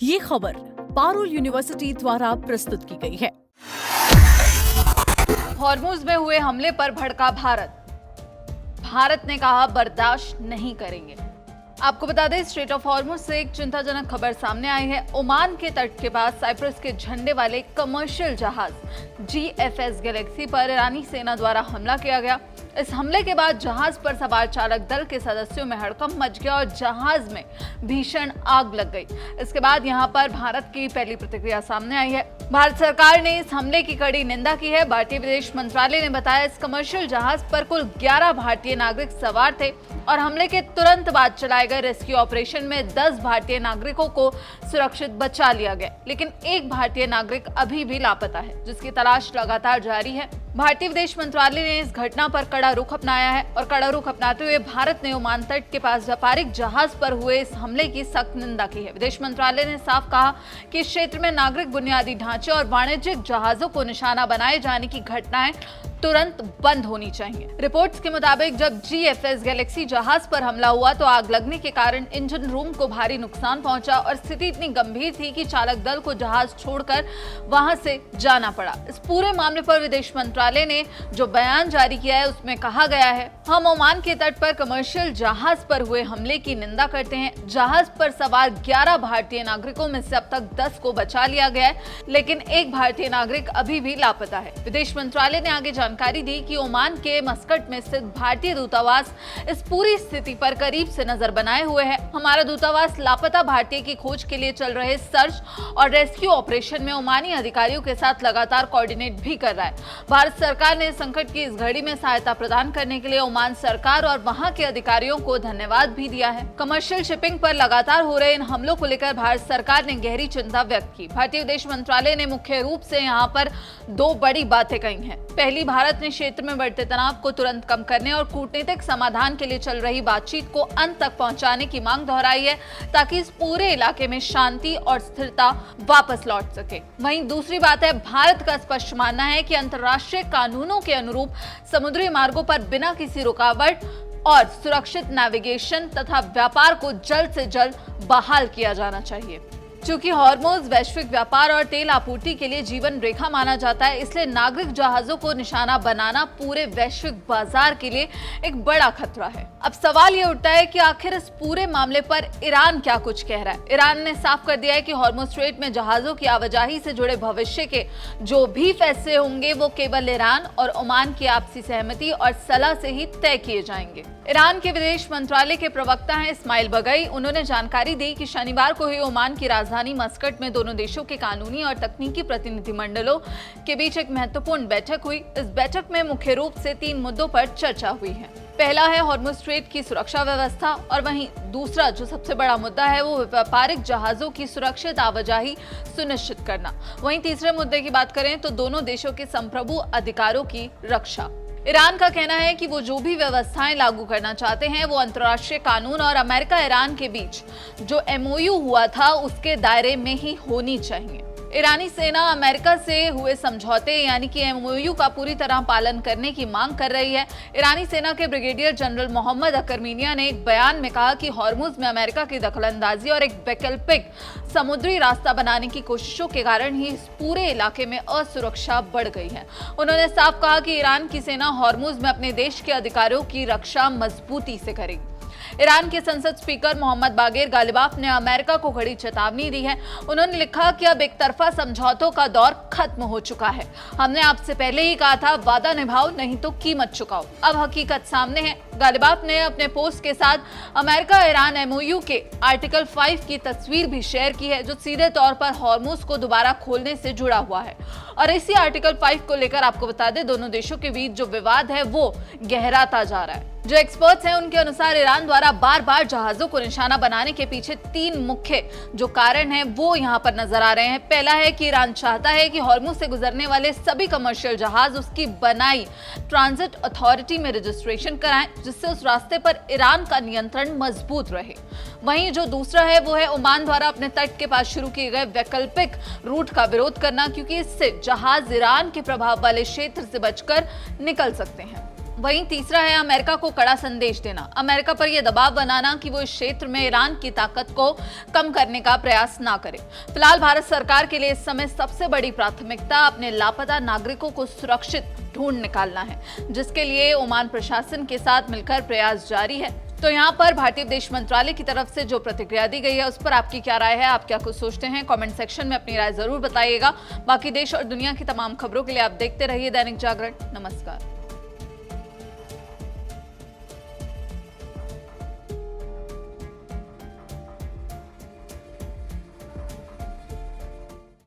ये खबर पारुल यूनिवर्सिटी द्वारा प्रस्तुत की गई है। हॉर्मुज में हुए हमले पर भड़का भारत ने कहा बर्दाश्त नहीं करेंगे। आपको बता दें, स्ट्रेट ऑफ हॉर्मुज से एक चिंताजनक खबर सामने आई है। ओमान के तट के पास साइप्रस के झंडे वाले कमर्शियल जहाज GFS गैलेक्सी पर ईरानी सेना द्वारा हमला किया गया। इस हमले के बाद जहाज पर सवार चालक दल के सदस्यों में हड़कंप मच गया और जहाज में भीषण आग लग गई। इसके बाद यहां पर भारत की पहली प्रतिक्रिया सामने आई है। भारत सरकार ने इस हमले की कड़ी निंदा की है। भारतीय विदेश मंत्रालय ने बताया, इस कमर्शियल जहाज पर कुल 11 भारतीय नागरिक सवार थे और हमले के तुरंत बाद चलाए गए रेस्क्यू ऑपरेशन में 10 भारतीय नागरिकों को सुरक्षित बचा लिया गया, लेकिन एक भारतीय नागरिक अभी भी लापता है, जिसकी तलाश लगातार जारी है। भारतीय विदेश मंत्रालय ने इस घटना पर कड़ा रुख अपनाया है और कड़ा रुख अपनाते हुए भारत ने ओमान तट के पास व्यापारिक जहाज पर हुए इस हमले की सख्त निंदा की है। विदेश मंत्रालय ने साफ कहा कि इस क्षेत्र में नागरिक बुनियादी ढांचे और वाणिज्यिक जहाजों को निशाना बनाए जाने की घटनाएं तुरंत बंद होनी चाहिए। रिपोर्ट्स के मुताबिक जब GFS गैलेक्सी जहाज पर हमला हुआ तो आग लगने के कारण इंजन रूम को भारी नुकसान पहुंचा और स्थिति इतनी गंभीर थी कि चालक दल को जहाज छोड़कर वहां से जाना पड़ा। इस पूरे मामले पर विदेश मंत्रालय ने जो बयान जारी किया है उसमें कहा गया है, हम ओमान के तट पर कमर्शियल जहाज पर हुए हमले की निंदा करते हैं। जहाज पर सवार 11 भारतीय नागरिकों में से अब तक 10 को बचा लिया गया है, लेकिन एक भारतीय नागरिक अभी भी लापता है। विदेश मंत्रालय ने आगे जानकारी दी कि ओमान के मस्कट में स्थित भारतीय दूतावास इस पूरी स्थिति पर करीब से नजर बनाए हुए है। हमारा दूतावास लापता भारतीय की खोज के लिए चल रहे सर्च और रेस्क्यू ऑपरेशन में ओमानी अधिकारियों के साथ लगातार कोऑर्डिनेट भी कर रहा है। भारत सरकार ने संकट की इस घड़ी में सहायता प्रदान करने के लिए ओमान सरकार और वहां के अधिकारियों को धन्यवाद भी दिया है। कमर्शियल शिपिंग पर लगातार हो रहे इन हमलों को लेकर भारत सरकार ने गहरी चिंता व्यक्त की। भारतीय विदेश मंत्रालय ने मुख्य रूप से यहाँ पर 2 बड़ी बातें कही हैं। पहली, भारत ने क्षेत्र में बढ़ते तनाव को तुरंत कम करने और कूटनीतिक समाधान के लिए चल रही बातचीत को अंत तक पहुंचाने की मांग दोहराई है, ताकि इस पूरे इलाके में शांति और स्थिरता वापस लौट सके। वहीं दूसरी बात है, भारत का स्पष्ट मानना है कि अंतर्राष्ट्रीय कानूनों के अनुरूप समुद्री मार्गों पर बिना किसी रुकावट और सुरक्षित नेविगेशन तथा व्यापार को जल्द से जल्द बहाल किया जाना चाहिए। चूंकि हॉर्मुज वैश्विक व्यापार और तेल आपूर्ति के लिए जीवन रेखा माना जाता है, इसलिए नागरिक जहाजों को निशाना बनाना पूरे वैश्विक बाजार के लिए एक बड़ा खतरा है। अब सवाल ये उठता है कि आखिर इस पूरे मामले पर ईरान क्या कुछ कह रहा है। ईरान ने साफ कर दिया है कि हॉर्मुज स्ट्रेट में जहाजों की आवाजाही से जुड़े भविष्य के जो भी फैसले होंगे वो केवल ईरान और ओमान की आपसी सहमति और सलाह से ही तय किए जाएंगे। ईरान के विदेश मंत्रालय के प्रवक्ता हैं इस्माइल बगई। उन्होंने जानकारी दी कि शनिवार को ही ओमान की राजधानी मस्कट में दोनों देशों के कानूनी और तकनीकी प्रतिनिधिमंडलों के बीच एक महत्वपूर्ण बैठक हुई। इस बैठक में मुख्य रूप से 3 मुद्दों पर चर्चा हुई है। पहला है हॉर्मुज स्ट्रेट की सुरक्षा व्यवस्था और वहीं दूसरा जो सबसे बड़ा मुद्दा है वो व्यापारिक जहाजों की सुरक्षित आवाजाही सुनिश्चित करना। वहीं तीसरे मुद्दे की बात करें तो दोनों देशों के संप्रभु अधिकारों की रक्षा। ईरान का कहना है कि वो जो भी व्यवस्थाएं लागू करना चाहते हैं वो अंतर्राष्ट्रीय कानून और अमेरिका ईरान के बीच जो MOU हुआ था उसके दायरे में ही होनी चाहिए। ईरानी सेना अमेरिका से हुए समझौते यानी कि MOU का पूरी तरह पालन करने की मांग कर रही है। ईरानी सेना के ब्रिगेडियर जनरल मोहम्मद अकरमीनिया ने एक बयान में कहा कि हॉर्मुज में अमेरिका की दखलंदाजी और एक वैकल्पिक समुद्री रास्ता बनाने की कोशिशों के कारण ही इस पूरे इलाके में असुरक्षा बढ़ गई है। उन्होंने साफ कहा कि ईरान की सेना हॉर्मुज में अपने देश के अधिकारों की रक्षा मजबूती से करेगी। ईरान के संसद स्पीकर मोहम्मद बागेर गालिबाफ ने अमेरिका को कड़ी चेतावनी दी है। उन्होंने लिखा कि अब एक तरफा समझौतों का दौर खत्म हो चुका है। हमने आपसे पहले ही कहा था, वादा निभाओ नहीं तो कीमत चुकाओ। अब हकीकत सामने है। गालिबाफ ने अपने पोस्ट के साथ अमेरिका ईरान MOU के आर्टिकल 5 की तस्वीर भी शेयर की है, जो सीधे तौर पर हॉर्मुज को दोबारा खोलने से जुड़ा हुआ है। और इसी आर्टिकल 5 को लेकर आपको बता दें, दोनों देशों के बीच जो विवाद है वो गहराता जा रहा है। जो एक्सपर्ट्स हैं उनके अनुसार ईरान द्वारा बार बार जहाजों को निशाना बनाने के पीछे 3 मुख्य जो कारण हैं वो यहाँ पर नजर आ रहे हैं। पहला है कि ईरान चाहता है कि हॉर्मुज से गुजरने वाले सभी कमर्शियल जहाज उसकी बनाई ट्रांजिट अथॉरिटी में रजिस्ट्रेशन कराएं, जिससे उस रास्ते पर ईरान का नियंत्रण मजबूत रहे। वहीं जो दूसरा है वो है ओमान द्वारा अपने तट के पास शुरू किए गए वैकल्पिक रूट का विरोध करना, क्योंकि इससे जहाज ईरान के प्रभाव वाले क्षेत्र से बचकर निकल सकते हैं। वहीं तीसरा है अमेरिका को कड़ा संदेश देना, अमेरिका पर यह दबाव बनाना कि वो इस क्षेत्र में ईरान की ताकत को कम करने का प्रयास ना करे। फिलहाल भारत सरकार के लिए इस समय सबसे बड़ी प्राथमिकता अपने लापता नागरिकों को सुरक्षित ढूंढ निकालना है, जिसके लिए ओमान प्रशासन के साथ मिलकर प्रयास जारी है। तो यहाँ पर भारतीय विदेश मंत्रालय की तरफ से जो प्रतिक्रिया दी गई है उस पर आपकी क्या राय है, आप क्या कुछ सोचते हैं, कमेंट सेक्शन में अपनी राय जरूर बताइएगा। बाकी देश और दुनिया की तमाम खबरों के लिए आप देखते रहिए दैनिक जागरण। नमस्कार।